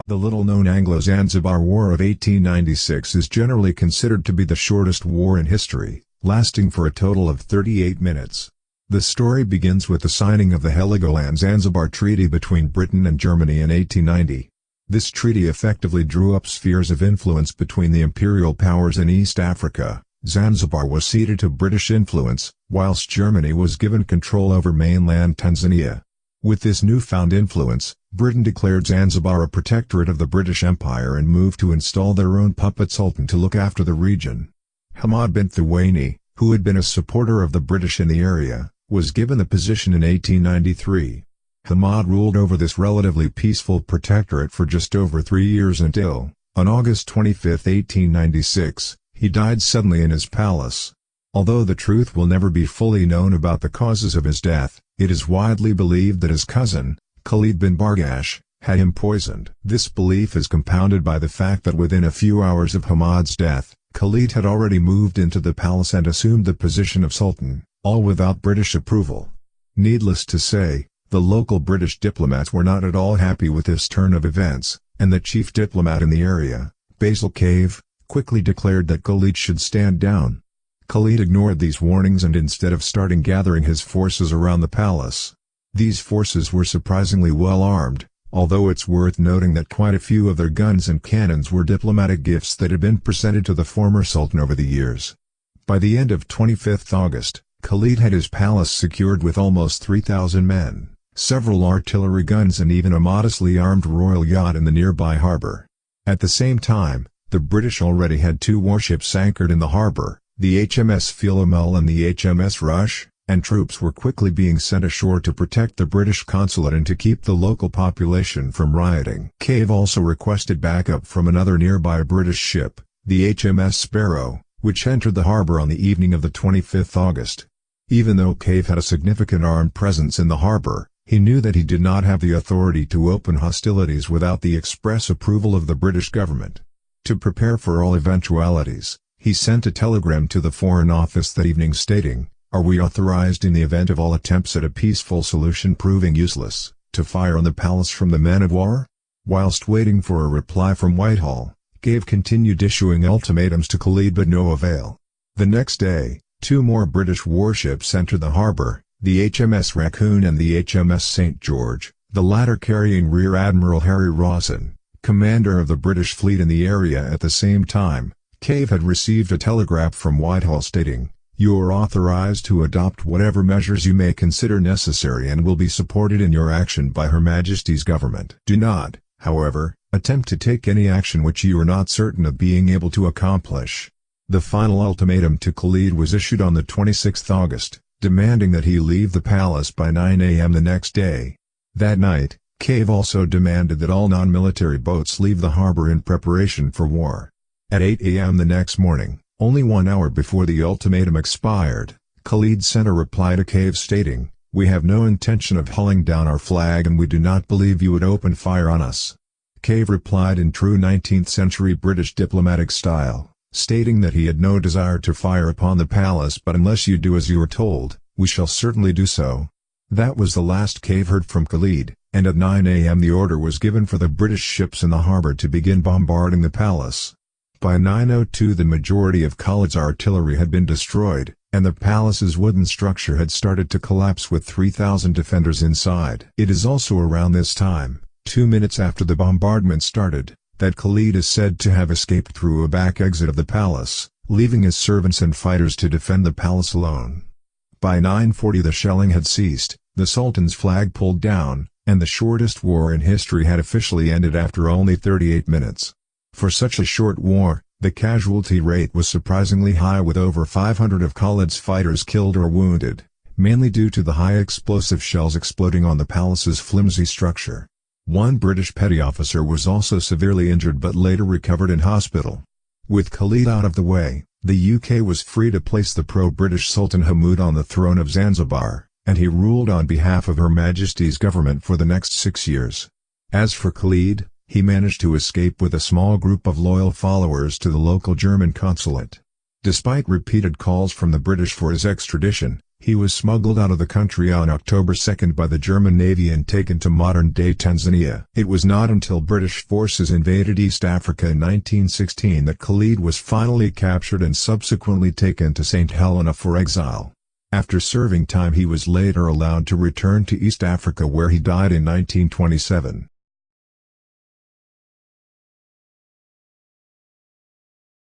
The little-known Anglo-Zanzibar War of 1896 is generally considered to be the shortest war in history, lasting for a total of 38 minutes. The story begins with the signing of the Heligoland-Zanzibar Treaty between Britain and Germany in 1890. This treaty effectively drew up spheres of influence between the imperial powers in East Africa. Zanzibar was ceded to British influence, whilst Germany was given control over mainland Tanzania. With this newfound influence, Britain declared Zanzibar a protectorate of the British Empire and moved to install their own puppet sultan to look after the region. Hamad bin Thuwaini, who had been a supporter of the British in the area, was given the position in 1893. Hamad ruled over this relatively peaceful protectorate for just over 3 years until, on August 25, 1896, he died suddenly in his palace. Although the truth will never be fully known about the causes of his death, it is widely believed that his cousin, Khalid bin Bargash, had him poisoned. This belief is compounded by the fact that within a few hours of Hamad's death, Khalid had already moved into the palace and assumed the position of sultan, all without British approval. Needless to say, the local British diplomats were not at all happy with this turn of events, and the chief diplomat in the area, Basil Cave, quickly declared that Khalid should stand down. Khalid ignored these warnings and instead of starting gathering his forces around the palace. These forces were surprisingly well armed, although it's worth noting that quite a few of their guns and cannons were diplomatic gifts that had been presented to the former sultan over the years. By the end of 25 August, Khalid had his palace secured with almost 3,000 men, several artillery guns and even a modestly armed royal yacht in the nearby harbor. At the same time, the British already had 2 warships anchored in the harbor, the HMS Philomel and the HMS Rush, and troops were quickly being sent ashore to protect the British consulate and to keep the local population from rioting. Cave also requested backup from another nearby British ship, the HMS Sparrow, which entered the harbor on the evening of the 25th August. Even though Cave had a significant armed presence in the harbor, he knew that he did not have the authority to open hostilities without the express approval of the British government. To prepare for all eventualities, he sent a telegram to the Foreign Office that evening stating, "Are we authorized in the event of all attempts at a peaceful solution proving useless, to fire on the palace from the man of war?" Whilst waiting for a reply from Whitehall, Cave continued issuing ultimatums to Khalid but no avail. The next day, 2 more British warships entered the harbor, the HMS Raccoon and the HMS St. George, the latter carrying Rear Admiral Harry Rawson, commander of the British fleet in the area. At the same time, Cave had received a telegraph from Whitehall stating, "You are authorized to adopt whatever measures you may consider necessary and will be supported in your action by Her Majesty's government. Do not, however, attempt to take any action which you are not certain of being able to accomplish." The final ultimatum to Khalid was issued on the 26th August, demanding that he leave the palace by 9 a.m. the next day. That night, Cave also demanded that all non-military boats leave the harbor in preparation for war. At 8 a.m. the next morning, only 1 hour before the ultimatum expired, Khalid sent a reply to Cave stating, "We have no intention of hauling down our flag and we do not believe you would open fire on us." Cave replied in true 19th-century British diplomatic style, stating that he had no desire to fire upon the palace, but unless you do as you are told, we shall certainly do so. That was the last Cave heard from Khalid, and at 9 a.m. the order was given for the British ships in the harbor to begin bombarding the palace. By 9:02 the majority of Khalid's artillery had been destroyed, and the palace's wooden structure had started to collapse with 3,000 defenders inside. It is also around this time, 2 minutes after the bombardment started, that Khalid is said to have escaped through a back exit of the palace, leaving his servants and fighters to defend the palace alone. By 9:40 the shelling had ceased, the Sultan's flag pulled down, and the shortest war in history had officially ended after only 38 minutes. For such a short war, the casualty rate was surprisingly high, with over 500 of Khalid's fighters killed or wounded, mainly due to the high explosive shells exploding on the palace's flimsy structure. 1 British petty officer was also severely injured but later recovered in hospital. With Khalid out of the way, the UK was free to place the pro-British Sultan Hamud on the throne of Zanzibar, and he ruled on behalf of Her Majesty's government for the next 6 years. As for Khalid, he managed to escape with a small group of loyal followers to the local German consulate. Despite repeated calls from the British for his extradition, He was smuggled out of the country on October 2 by the German Navy and taken to modern-day Tanzania. It was not until British forces invaded East Africa in 1916 that Khalid was finally captured and subsequently taken to St. Helena for exile. After serving time he was later allowed to return to East Africa where he died in 1927.